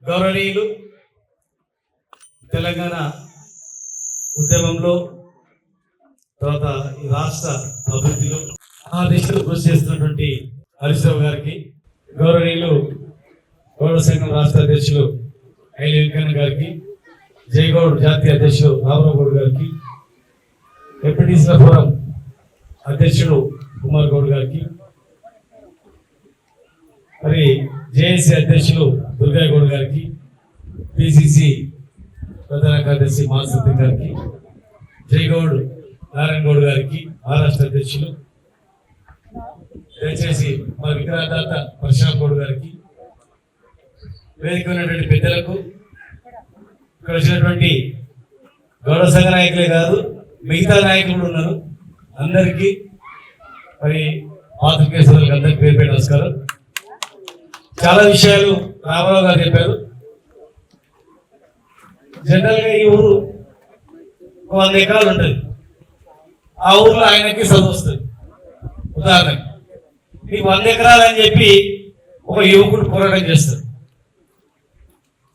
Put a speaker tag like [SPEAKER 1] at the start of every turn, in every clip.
[SPEAKER 1] గౌరవనీయులు తెలంగాణ ఉద్యమంలో తర్వాత ఈ రాష్ట్ర అభివృద్ధిలో ఆ దిశలో కృషి చేస్తున్నటువంటి హరీష్ రావు గారికి, గౌరవనీయులు గౌరవ సంఘం రాష్ట్ర అధ్యక్షులు ఐలి వెంకన్న గారికి, జయగౌడ్ జాతీయ అధ్యక్షులు రామరావు గౌడ్ గారికి, ఎంపీటీసీల ఫోరం అధ్యక్షుడు కుమార్ గౌడ్ గారికి, మరి జేఏసీ అధ్యక్షులు దుర్గా గౌడ్ గారికి, పిసిసి ప్రధాన కార్యదర్శి మాసత్తి గారికి, జయగౌడ్ నారాయణ గౌడ్ గారికి, మహారాష్ట్ర అధ్యక్షులు, దయచేసి మా విగ్రహదాత ప్రశాంత్ గౌడ్ గారికి, వేదిక ఉన్నటువంటి పెద్దలకు, ఇక్కడ వచ్చినటువంటి గౌరవ సంఘ నాయకులే కాదు మిగతా నాయకులు ఉన్నారు, అందరికీ మరి పాత్రికేయులకు అందరికీ పేరు పేరు నమస్కారం. చాలా విషయాలు రామారావు గారు చెప్పారు. జనరల్ గా ఈ ఊరు 100 ఎకరాలు ఉంటుంది. ఆ ఊర్లో ఆయనకి చదువు వస్తుంది. ఉదాహరణకి మీకు 100 ఎకరాలు అని చెప్పి ఒక యువకుడు పోరాటం చేస్తాడు,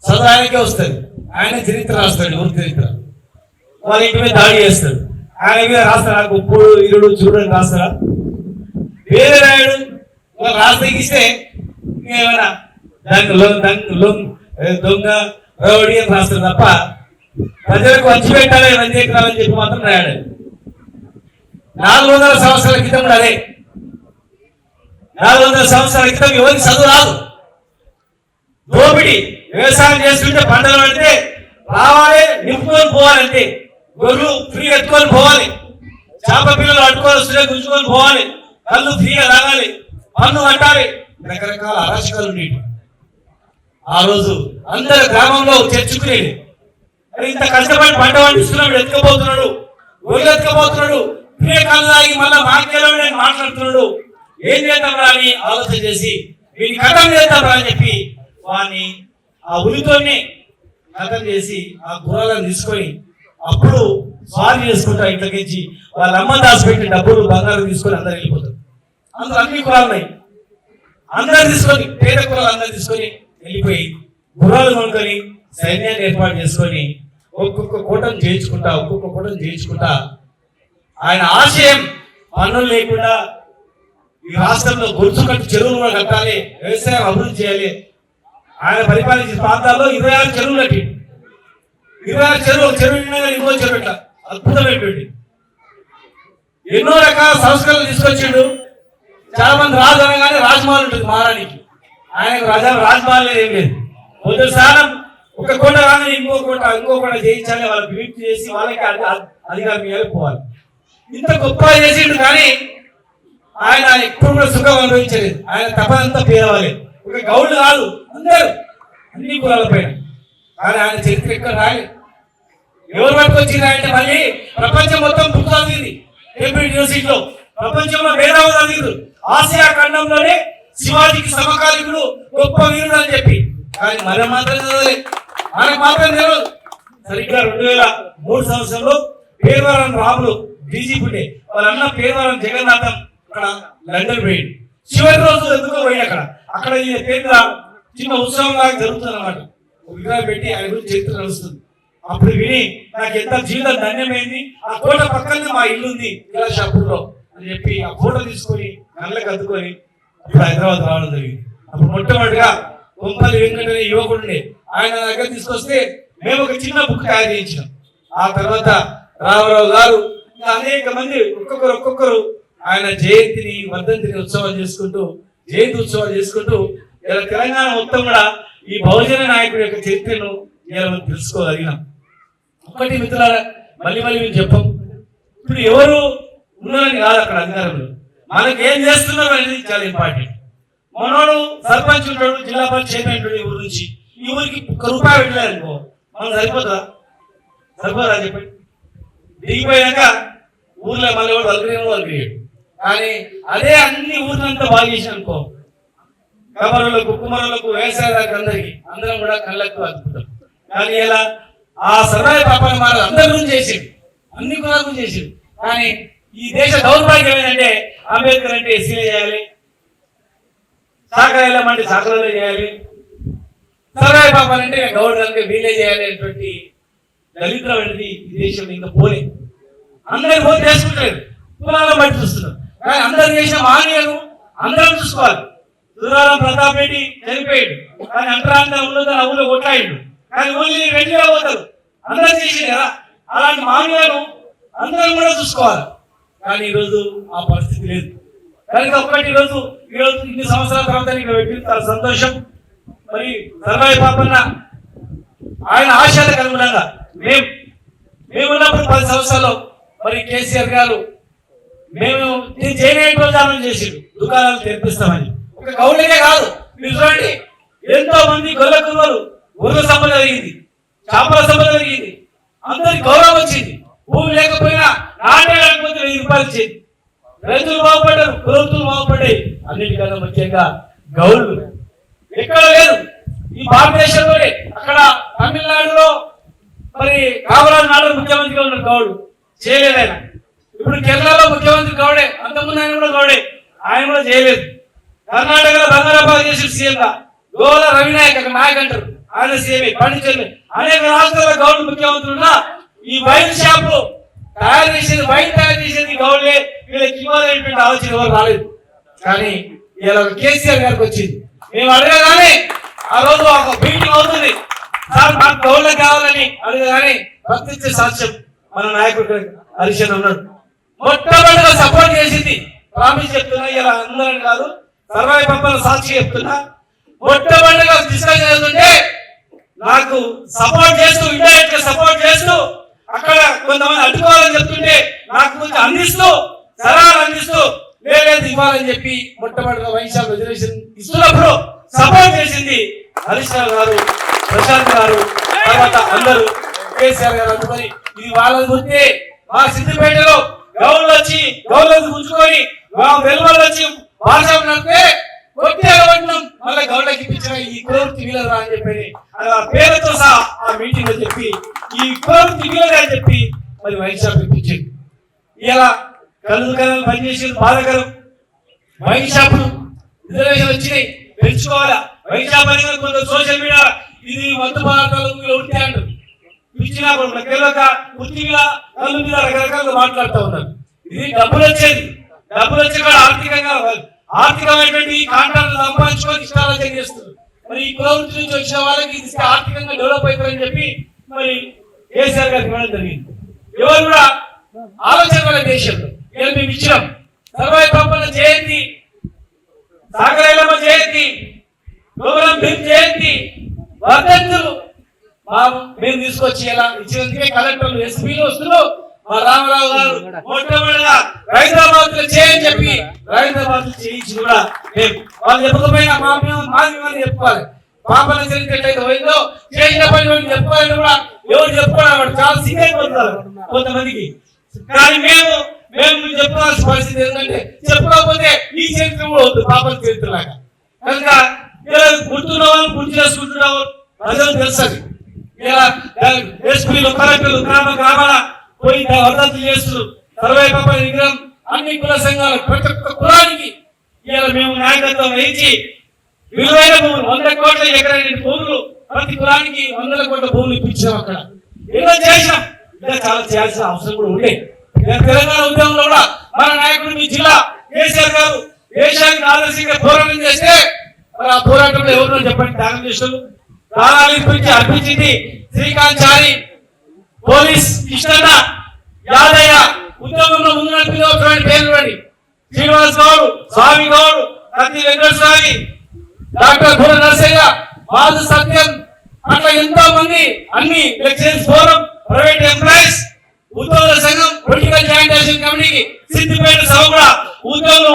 [SPEAKER 1] చదువు ఆయనకే వస్తుంది. ఆయన చరిత్ర రాస్తాడు, ఊరు చరిత్ర. వాళ్ళ ఇంటి మీద దాడి చేస్తాడు, ఆయన మీద రాస్తారా గొప్పుడు ఇరుడు చూడని రాస్తారా? వేరే రాయుడు వాళ్ళు రాస్తే ఏమైనా దొంగ రౌడీ అని రాస్తారు తప్ప ప్రజలకు వచ్చి పెట్టాలి 100 ఎకరాలని చెప్పి మాత్రం రాయాడు. 400 సంవత్సరాల క్రితం కూడా అదే. 400 సంవత్సరాల క్రితం ఎవరికి చదువు రాదు. దోపిడి వ్యవసాయం చేస్తుంటే పంటలు పడితే రావాలి, నింపుకొని పోవాలంటే గొర్రెలు ఫ్రీ ఎత్తుకొని పోవాలి, చేప పిల్లలు అట్టుకొని వస్తుంటే గుంజుకొని పోవాలి, కళ్ళు ఫ్రీగా తాగాలి, పన్ను కట్టాలి, రకరకాల అరాచకాలు ఉండేవి. ఆ రోజు అందరు గ్రామంలో చర్చుకునేది. ఇంత కష్టపడి పంట పండిస్తున్నాడు, ఎత్తుకపోతున్నాడు, గొర్రెలు ఎత్తుకపోతున్నాడు, ఫ్రీ కళ్ళు తాగి మళ్ళీ మాకేలో మాట్లాడుతున్నాడు, ఏం చేద్దాంరా అని ఆలోచన చేసి వీడిని కథం చేద్దాంరా అని చెప్పి వాడిని ఆ ఉలితోనే కథం చేసి ఆ గుర్రాలను తీసుకొని అప్పుడు స్వారీ చేసుకుంటా ఇంట్లోకించి వాళ్ళ అమ్మ దాచిపెట్టి డబ్బులు బంగారం తీసుకొని అందరు వెళ్ళిపోతారు. అందులో అన్ని కులాలు ఉన్నాయి. అందరు తీసుకొని పేద కులాలు అందరు తీసుకొని వెళ్ళిపోయి గుర్రాలు కొనుక్కొని సైన్యాన్ని ఏర్పాటు చేసుకొని ఒక్కొక్క కూటం చేయించుకుంటా ఆయన ఆశయం పన్నులు లేకుండా ఈ రాష్ట్రంలో గొలుసు కట్టి చెరువులు కూడా కట్టాలి, వ్యవసాయం అభివృద్ధి చేయాలి. ఆయన పరిపాలించిన ప్రాంతాల్లో 26 చెరువులు కట్టి 26 చెరువు ఇంకో చెరువు ఇట్లా అద్భుతమైనటువంటి ఎన్నో రకాల సంస్కరణలు తీసుకొచ్చిండు. చాలా మంది రాజు అనగానే రాజమహల్ ఉంటుంది మహారాణికి, ఆయనకు రాజమహల్ ఏం లేదు. మొదటి స్థానం ఒక కోట రాగానే ఇంకో కోట చేయించాలి, వాళ్ళకి విముక్తి చేసి వాళ్ళకి అధికారం వెళ్ళిపోవాలి. ఇంత గొప్ప చేసిండు కానీ ఆయన ఎప్పుడు కూడా సుఖం అనుభవించలేదు. ఆయన తపనంతా పేరవాలి. ఒక గౌడ్లు కాదు, అందరూ అన్ని కులాల పైన. కానీ ఆయన చరిత్ర ఎక్కడ రాలేదు. ఎవరు పట్టుకొచ్చింది అంటే మళ్ళీ ప్రపంచం మొత్తం బుక్ చదివింది. కేంబ్రిడ్జ్ యూనివర్సిటీలో ప్రపంచంలో మేధావులు చదివారు. ఆసియా ఖండంలోనే శివాజీకి సమకాలికుడు గొప్ప వీరుడు అని చెప్పి. కానీ మనం మాత్రం చదవలేదు, మనకు మాత్రం తెలియదు. సరిగ్గా 2003 సంవత్సరంలో పేర్వరం రాములు డీజీపీ వాళ్ళ అన్న పేర్వరం జగన్నాథం అక్కడ లండన్ పోయింది. చివరి రోజు ఎందుకో పోయి అక్కడ ఈ పేరు చిన్న ఉత్సవం లాగా జరుగుతుంది అన్నమాట. విగ్రహం పెట్టి ఆయన గురించి చరిత్ర నడుస్తుంది. అప్పుడు విని నాకు ఎంత జీవితం ధన్యమైంది, ఆ కోట పక్కనే మా ఇల్లు ఉంది షాపూర్లో అని చెప్పి ఆ కోట తీసుకొని కళ్ళకి అద్దుకొని ఇప్పుడు హైదరాబాద్ రావడం జరిగింది. అప్పుడు మొట్టమొదటిగా కొంపల్లి వెంకటనే యువకుడిని ఆయన దగ్గర తీసుకొస్తే మేము ఒక చిన్న బుక్ తయారు చేయించాం. ఆ తర్వాత రామారావు గారు అనేక మంది ఒక్కొక్కరు ఆయన జయంతిని వర్ధంతిని జయంతి ఉత్సవాలు చేసుకుంటూ ఇలా తెలంగాణ మొత్తం కూడా ఈ బహుజన నాయకుడి యొక్క చరిత్రను మనం తెలుసుకోగలిగినాం. ఒకటి మిత్రులారా, మళ్ళీ మేము చెప్పం, ఇప్పుడు ఎవరు ఉన్నారని కాదు అక్కడ అధికారంలో, మనకి ఏం చేస్తున్నారు అనేది చాలా ఇంపార్టెంట్. మనోడు సర్పంచ్ ఉంటాడు, జిల్లా పరిషత్ ఉంటాడు, ఈ ఊరు నుంచి ఈ ఊరికి 1 రూపాయి పెట్టలేదు అనుకో, మనం సరిపోదా చెప్పండి. దిగిపోయాక ఊర్లో మళ్ళీ వాళ్ళకి కానీ అదే అన్ని ఊర్లంతా బాగా చేసిన అనుకో, కమరులకు కుమరులకు వ్యవసాయదారులకు అందరం కూడా కళ్ళకు అద్భుతం. కానీ ఇలా ఆ సర్వాయి పాపన మాట అందరి గురించి చేసిండు, అన్ని కులాల గురించి చేసిండు. కానీ ఈ దేశ దౌర్భాగ్యం ఏంటంటే అంబేద్కర్ అంటే ఎస్సీలే చేయాలి, సాకరాయలమంటే సాకరాలే చేయాలి, సర్వాయి పాప అంటే గౌడ్ అంటే వీలే చేయాలనేటువంటి దళితులు అనేది ఈ దేశం ఇంకా పోలే. అందరు పోతే చేసుకుంటారు, కులాలను బట్టి చూస్తున్నారు. కానీ అందరు చేసిన మాన్యాలు అందరం చూసుకోవాలి. సురారాం ప్రతాప్ రెడ్డి చనిపోయాడు, కానీ అంతరాంత ఉన్నదని ఊళ్ళో కొట్లాడు, కానీ ఊళ్ళని రెడ్డిగా పోతారు. అందరూ చేసింది కదా, అలాంటి మాన్యాలు అందరం కూడా చూసుకోవాలి. కానీ ఈరోజు ఆ పరిస్థితి లేదు. కనుక ఒక్కటి ఈరోజు ఇన్ని సంవత్సరాల తర్వాత ఇక్కడ పెట్టి చాలా సంతోషం. మరి సర్వాయి పాపన్న ఆయన ఆశయాలకు అనుగుణంగా మేమున్నప్పుడు 10 సంవత్సరాలు మరి కేసీఆర్ గారు మేము చేయడం చేసిండు, దుకాణాలు తెరిపిస్తామని. ఒక గౌళ్ళకే కాదు, మీరు చూడండి ఎంతో మంది గొల్ల కుర్రలు ఊర్ల సభ జరిగింది, చేపల సభ జరిగింది, అందరికి గౌరవం వచ్చింది. భూమి లేకపోయినా నాటేయకపోతే 1000 రూపాయలు ఇచ్చేది. రైతులు బాగుపడ్డారు, కులవృత్తులు బాగుపడ్డాయి. అన్నిటికన్నా ముఖ్యంగా గౌళ్ళు ఎక్కడ లేదు ఈ భారతదేశంలోనే. అక్కడ తమిళనాడులో మరి కామరాజు నాడు ముఖ్యమంత్రిగా ఉన్న గౌడు చేయలేదు ఆయన. ఇప్పుడు కేరళలో ముఖ్యమంత్రి గౌడే, అంతకుముందు ఆయన కూడా గౌడే, ఆయన కూడా చేయలేదు. కర్ణాటకలో బంగారాబాద్ చేసిన సీఎంగా గోల రవినాయక్ అక్కడ నాయక్ అంటారు, ఆయన సీఎం పండించండి. అనేక రాష్ట్రాల గౌడు ముఖ్యమంత్రులు ఉన్నా ఈ వైన్ షాప్ తయారు చేసేది గౌడ్లే. వీళ్ళకి ఇవ్వాలనేటువంటి ఆలోచన ఎవరు రాలేదు. కానీ ఇలా కేసీఆర్ గారికి వచ్చింది. మేము అడగగానే ఆ రోజు ఒక మీటింగ్ అవుతుంది, సార్ మాకు గౌడ్లకు కావాలని అడగగానే ప్రత్యక్ష సాక్ష్యం మన నాయకుడు హరిశన్ ఉన్నాడు. మొట్టమొదటిగా సపోర్ట్ చేసింది. ప్రామిస్ చెప్తున్నా, ఇలా అందరని కాదు, సర్వాయి పంపల సాక్షి చెప్తున్నా. మొట్టమొదటిగా డిస్కస్ చేస్తుంటే నాకు సపోర్ట్ చేస్తూ, ఇండైరెక్ట్ గా సపోర్ట్ చేస్తూ, అక్కడ కొంతమంది అడ్డుకోవాలని చెప్తుంటే నాకు కొంచెం అందిస్తూ, సలహాలు అందిస్తూ లేదు ఇవ్వాలని చెప్పి మొట్టమొదటిగా వైశాఖ రిజర్వేషన్ ఇస్తున్నప్పుడు సపోర్ట్ చేసింది హరీష్ రావు గారు, ప్రశాంత్ గారు, తర్వాత అందరూ కేసీఆర్ గారు. అందుకని ఇది వాళ్ళని గుర్తే. మా సిద్దిపేటలో గౌళ్ళు వచ్చి గౌళ్ళని గుంజుకొని వెలువలు వచ్చి భాష నడిపే మళ్ళీ గౌళ్ళకి ఇప్పించిన ఈ కులవృత్తి వీలరా అని చెప్పి పేరుతో సహా ఆ మీటింగ్ లో చెప్పి ఈ కులవృత్తి వీలరా అని చెప్పి మరి వైశాఖ ఇప్పించింది. ఇలా కళ్ళు కళలు పనిచేసేది బాధకరం. వైన్ షాపులు రిజర్వేషన్ వచ్చినాయి, పెంచుకోవాలా. వైన్ షాప్ అనేది కొంత సోషల్ మీడియా ఇది మత్తు పదార్థాలు ఉంటే అంటారు, పిచ్చినప్పుడు తెలియక వృత్తి మీద కళ్ళు మీద రకరకాలుగా మాట్లాడుతూ ఉన్నారు. ఇది డబ్బులు వచ్చేది, డబ్బులు వచ్చే ఆర్థికమైనటువంటి కాంట్రాక్ట్లు సంపాదించుకొని ఇష్టాలు చేస్తున్నారు. మరి ఈ కులవృత్తి నుంచి వచ్చిన వాళ్ళకి ఇది ఆర్థికంగా డెవలప్ అవుతారని చెప్పి మరి కేసీఆర్ గారికి ఇవ్వడం జరిగింది. ఎవరు కూడా ఆలోచన దేశంలో మేము ఇచ్చినాం. సర్వాయి పంపన జయంతి, సాగరైలమ్మ జయంతి, గోగులం భీమ్ జయంతి, వర్ధంతులు మేము తీసుకొచ్చి ఎలా ఇచ్చినందుకే కలెక్టర్లు ఎస్పీలు వస్తున్నారు. మా రామారావు గారు మొట్టమొదటిగా హైదరాబాద్ లో చేయని చెప్పి హైదరాబాద్ చేయించి కూడా వాళ్ళు చెప్పకపోయినా మాది చెప్పుకోవాలి. పాపన చరిత్ర ఎట్లయితే పోయిందో చేసిన పని చెప్పుకోవాలని కూడా ఎవరు చెప్పుకోవాలి, చాలా సిగ్గు అయిపోతున్నారు కొంతమందికి. కానీ మేము చెప్పుకోవాల్సిన పరిస్థితి ఏంటంటే చెప్పుకోకపోతే ఈ చరిత్ర కూడా వద్దు పాపన చరిత్ర లాగా. కనుక ఇలా గుర్తున్న వాళ్ళు గుర్తు చేసుకుంటున్న ప్రజలు తెలుసది. ఇలా ఎస్పీలు కలెక్టర్లు గ్రామాల పోయి వర్ధంతులు చేస్తున్నారు. సర్వాయి పంపల విగ్రహం అన్ని కుల సంఘాలు ప్రతి ఒక్క కులానికి ఇలా మేము నాయకత్వం వహించి విలువైన భూములు 100 కోట్ల ఎకరాల భూములు ప్రతి కులానికి 100 కోట్ల భూములు ఇప్పించాం. అక్కడ ఇలా చేసాం. ఇంకా చాలా చేయాల్సిన అవసరం కూడా ఉండే. తెలంగాణ ఉద్యమంలో కూడా మన నాయకుడు మీ జిల్లా కేసీఆర్ గారు దేశానికి ఆదర్శంగా పోరాటం చేస్తే మరి ఆ పోరాటంలో ఎవరు చెప్పండి త్యాగం చేస్తారు. ప్రాణాలు ఇప్పించి అర్పించింది శ్రీకాంత్ చారి, పోలీస్ కృష్ణన్న, యాదయ్య, ఉద్యమంలో ముందు నడిపిన పేర్లు రండి, శ్రీనివాస్ గౌడ్, స్వామి గౌడ్, కత్తి వెంకట స్వామి, డాక్టర్ భూర నరసయ్య, మాధు సత్యం, అట్లా ఎంతో మంది అన్ని లెక్చరర్స్ ఫోరం, ప్రైవేట్ ఎంప్లాయీస్, ఉద్యోగుల సంఘం, పొలిటికల్ జాయింట్ యాక్షన్ కమిటీకి సిద్దిపేట సభ కూడా ఉద్యోగులు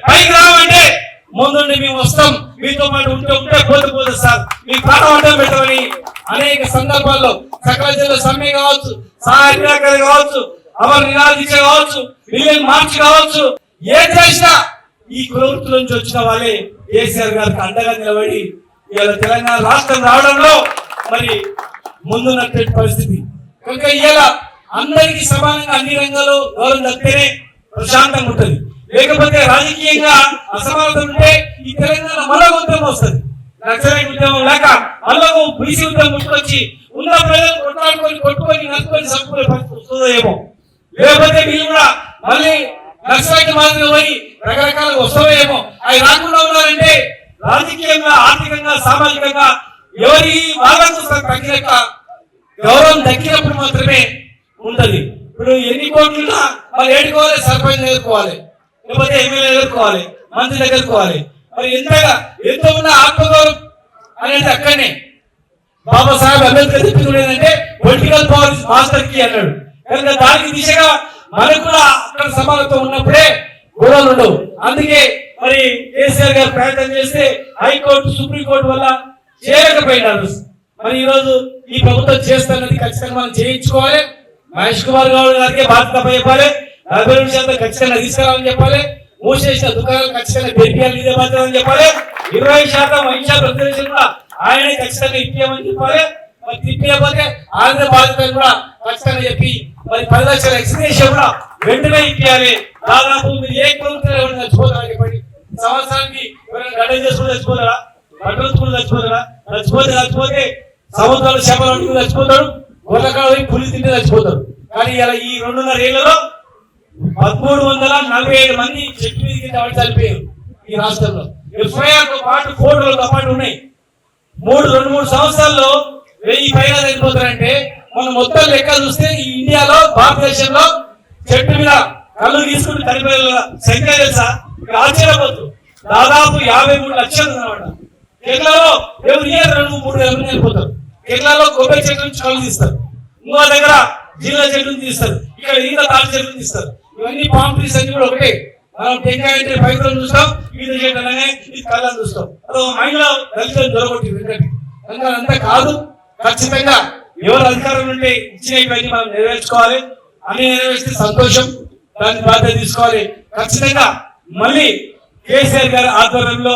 [SPEAKER 1] పైకి రావంటే ముందుండి మేము వస్తాం, మీతో పాటు ఉంటే పోతే సార్ మీ ప్రాణం అడ్డం పెట్టమని అనేక సందర్భాల్లో సకల జిల్లా సమ్మె కావచ్చు, సహాయ కావచ్చు, అమర్ నిరాదీక్ష కావచ్చు, మిలియన్ మార్చ్ కావచ్చు, ఏం చేసినా ఈ కులవృత్తుల నుంచి వచ్చిన వాళ్ళే కేసీఆర్ గారికి అండగా నిలబడి ఇవాళ తెలంగాణ రాష్ట్రం రావడంలో మరి ముందున్నటువంటి పరిస్థితి. కనుక ఇవాళ అందరికీ సమానంగా అన్ని రంగాల్లో గౌరవం దక్కితేనే ప్రశాంతంగా ఉంటుంది. లేకపోతే రాజకీయంగా అసమానత ఉంటే ఈ తెలంగాణ మరో ఉద్యమం వస్తుంది. నక్సలైట్ ఉద్యమం లేక మళ్ళీ బీసీ ఉద్యమం పుట్టుకొచ్చి ఉన్న ప్రజలు కొట్టుకొని నలుకొని చంపుకునే పరిస్థితి వస్తుందో ఏమో, లేకపోతే వీళ్ళు కూడా మళ్ళీ నక్సలైట్ మాదిరి పోయి రకరకాలుగా వస్తుందో ఏమో. అవి రాకుండా ఉన్నారంటే రాజకీయంగా, ఆర్థికంగా, సామాజికంగా ఎవరి వాళ్ళకు తగ్గినక్క గౌరవం దక్కినప్పుడు మాత్రమే ఉంటది. ఇప్పుడు ఎన్ని కోట్లున్నా వాళ్ళు ఏడుకోవాలి, సర్పంచ్ ఎదుర్కోవాలి, లేకపోతే ఎమ్మెల్యే ఎదుర్కోవాలి, మంత్రి ఎదుర్కోవాలి. మరి ఎంతో ఉన్న ఆత్మగౌరవం అనేది అక్కడనే బాబాసాహెబ్ అంబేద్కర్ చెప్పింది ఏంటంటే పొలిటికల్ పవర్ మాస్టర్ కి అన్నాడు. కనుక దానికి దిశగా మనకు కూడా అక్కడ సమానత్వం ఉన్నప్పుడే గొడవలు ఉండవు. అందుకే మరి కేసీఆర్ గారు ప్రయత్నం చేస్తే హైకోర్టు, సుప్రీంకోర్టు వల్ల చేయలేకపోయినారు. మరి ఈ రోజు ఈ ప్రభుత్వం చేస్తున్నది ఖచ్చితంగా మనం చేయించుకోవాలి. మహేష్ కుమార్ గౌడ్ గారికి బాధ్యత చెప్పాలి, 40% ఖచ్చితంగా తీసుకురావాలని చెప్పాలి, మూసేసిన దుకాణాలు ఖచ్చితంగా తెరిపియాలి, ఇదే బాధ్యత అని చెప్పాలి. 20% 5% రిజర్వేషన్ కూడా ఆయన ఖచ్చితంగా ఇప్పించమని చెప్పాలి. మరి తిప్పకపోతే ఆంధ్ర బాధ్యతలు కూడా ఖచ్చితంగా చెప్పి మరి 10 లక్షల ఎక్స్గ్రేషన్ కూడా వెంటనే ఇప్పించాలి. దాదాపు మీరు ఏ ప్రభుత్వం చచ్చిపోతారా చెప్పండి, సంవత్సరానికి ఎవరైనా గడ్డ చేసుకుని చచ్చిపోతారా, బట్టలు చచ్చిపోతారా, చచ్చిపోతే సముద్రాలు చేపలు చచ్చిపోతాడు, గొర్రెకాడ పులి తింటే చచ్చిపోతారు. కానీ ఇలా ఈ 2.5 ఏళ్లలో 1347 మంది చెట్టు మీద కింద చనిపోయారు ఈ రాష్ట్రంలో. ఎఫ్ఐఆర్తో పాటు ఫోటోలతో పాటు ఉన్నాయి. 2-3 సంవత్సరాల్లో 1000 పైన చనిపోతారంటే మనం మొత్తం లెక్క చూస్తే ఈ ఇండియాలో, భారతదేశంలో చెట్టు మీద కళ్ళు తీసుకుని చనిపోయే సంఖ్య తెలుసా? ఇక్కడ ఆశ్చర్యపోతుంది. దాదాపు 53 లక్షలు అన్నమాట. కేరళలో ఎవరు 2-3 వేల మంది చనిపోతారు. కేరళలో కొబ్బరి చెట్ల నుంచి కళ్ళు తీస్తారు, ఇంకో దగ్గర జీల చెట్ల నుంచి తీస్తారు, ఇక్కడ ఈత తాటి చెట్ల నుంచి తీస్తారు. ఇవన్నీ పామ్ ట్రీస్ అన్ని కూడా ఒకటే. మనం టెంకాయ అంటే పైపులను చూస్తాం, ఈత చెట్టు అనగానే ఇది కళ్ళని చూస్తాం. అదో మైండ్లో దళితులను దొరకొట్టి వెంకటి కనుక అంతా కాదు. ఖచ్చితంగా ఎవరు అధికారం ఉంటే ఇచ్చినవన్నీ మనం నెరవేర్చుకోవాలి. అన్ని నెరవేర్చితే సంతోషం, దాన్ని బాధ్యత తీసుకోవాలి. ఖచ్చితంగా మళ్ళీ కేసీఆర్ గారి ఆధ్వర్యంలో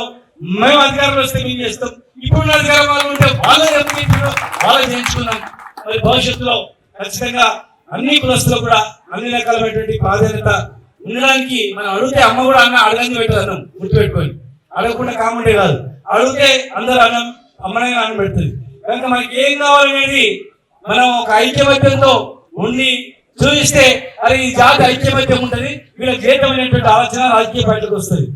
[SPEAKER 1] మేము అధికారంలో వస్తే మేము చేస్తాం. ఇప్పుడు అధికారం వాళ్ళు ఉంటే వాళ్ళే వాళ్ళే చేయించుకున్నాం. మరి భవిష్యత్తులో ఖచ్చితంగా అన్ని కులస్తులు కూడా అన్ని రకాలైనటువంటి ప్రాధాన్యత ఉండడానికి మనం అడిగితే అమ్మ కూడా అన్న అడగని పెట్టదు, అన్నం గుర్తుపెట్టుకొని అడగకుండా కామెంటే కాదు, అడిగితే అందరూ అన్నం అమ్మనే అన్నం పెడుతుంది. కనుక మనకి ఏం కావాలనేది మనం ఒక ఐక్యమత్యంతో ఉండి చూపిస్తే అది ఈ జాతి ఐక్యమత్యం ఉంటుంది. వీళ్ళ జీతమైనటువంటి ఆలోచన రాజకీయ పార్టీలకు వస్తుంది.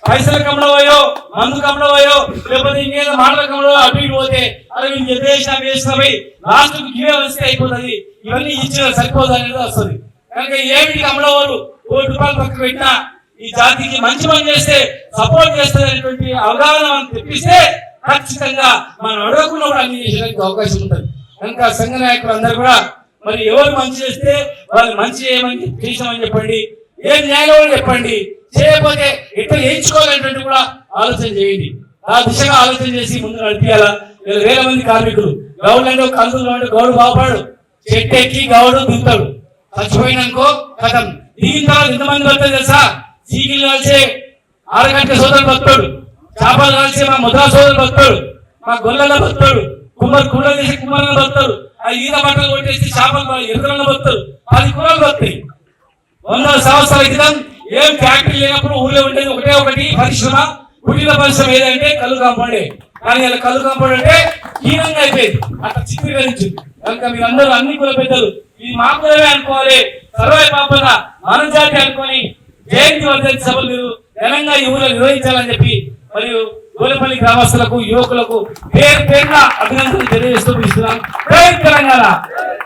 [SPEAKER 1] పైసల కమ్మడవయో, మందు కమ్మడవయో, లేకపోతే ఇంకేదో మాటల కమ్మడో అటు ఇటు పోతే అది వీళ్ళు వేసినవి లాస్ట్కు ఇవే వస్తే అయిపోతుంది. ఇవన్నీ ఇచ్చిన సరిపోదు అనేది వస్తుంది. కనుక ఏమిటి అమ్మడవారు ₹1 పక్కకు పెట్టినా ఈ జాతికి మంచి పని చేస్తే సపోర్ట్ చేస్తుంది అనేటువంటి అవగాహన మనం తెప్పిస్తే ఖచ్చితంగా మనం అడగకుండా కూడా అన్ని చేసేందుకు అవకాశం ఉంటుంది. కనుక సంఘ నాయకులు అందరూ కూడా మరి ఎవరు మంచి చేస్తే వాళ్ళు మంచి చేయమని చేసామని చెప్పండి, ఏం న్యాయం చెప్పండి, చేయకపోతే ఎట్లా చేయించుకోవాలనేటువంటి కూడా ఆలోచన చేయండి. ఆ దిశగా ఆలోచన చేసి ముందు నడిపియాలా. 1000 మంది కార్మికులు గౌడు అంటే కందులు అంటే గౌడు బాగుపడు, చెట్టు ఎక్కి గౌడు దిగుతాడు, చచ్చిపోయినాకో కథం. దిగిన తర్వాత ఎంతమంది బతాడు తెలుసా? సీకిలు కాల్చే ఆరగంట సోదరులు బతాడు, చేపలు కాల్చే మా ముద్రా సోదరులు బతాడు, మా గొల్లల బతాడు, కుమ్మలు చేసి కుమ్మలను బతాడు, ఆ ఈత బట్టలు కొట్టేసి చేపలు ఎరుకలను బతాడు. 10 కులాలు బతాయి. 100 సంవత్సరాల క్రితం ఏం ఫ్యాక్టరీ లేనప్పుడు ఊళ్ళో ఉండేది ఒకటి పరిశ్రమ, పుట్టిన పరిశ్రమ ఏదంటే కళ్ళు కాంపౌండే. కానీ ఇలా కళ్ళు కాంపౌండ్ అంటే హీనంగా అయిపోయింది, అట్లా చిత్రీకరించింది. కనుక మీరందరూ అన్ని కుల పెద్దలు ఇది మా కులమే అనుకోవాలి, సర్వే పాపన మన జాతి అనుకొని జయంతి వర్ధంతి సభలు మీరు ఘనంగా ఈ ఊళ్ళో నిర్వహించాలని చెప్పి మరియు గోలపల్లి గ్రామస్తులకు, యువకులకు పేరున అభినందనలు తెలియజేస్తూ ఇస్తున్నాం. జై తెలంగాణ.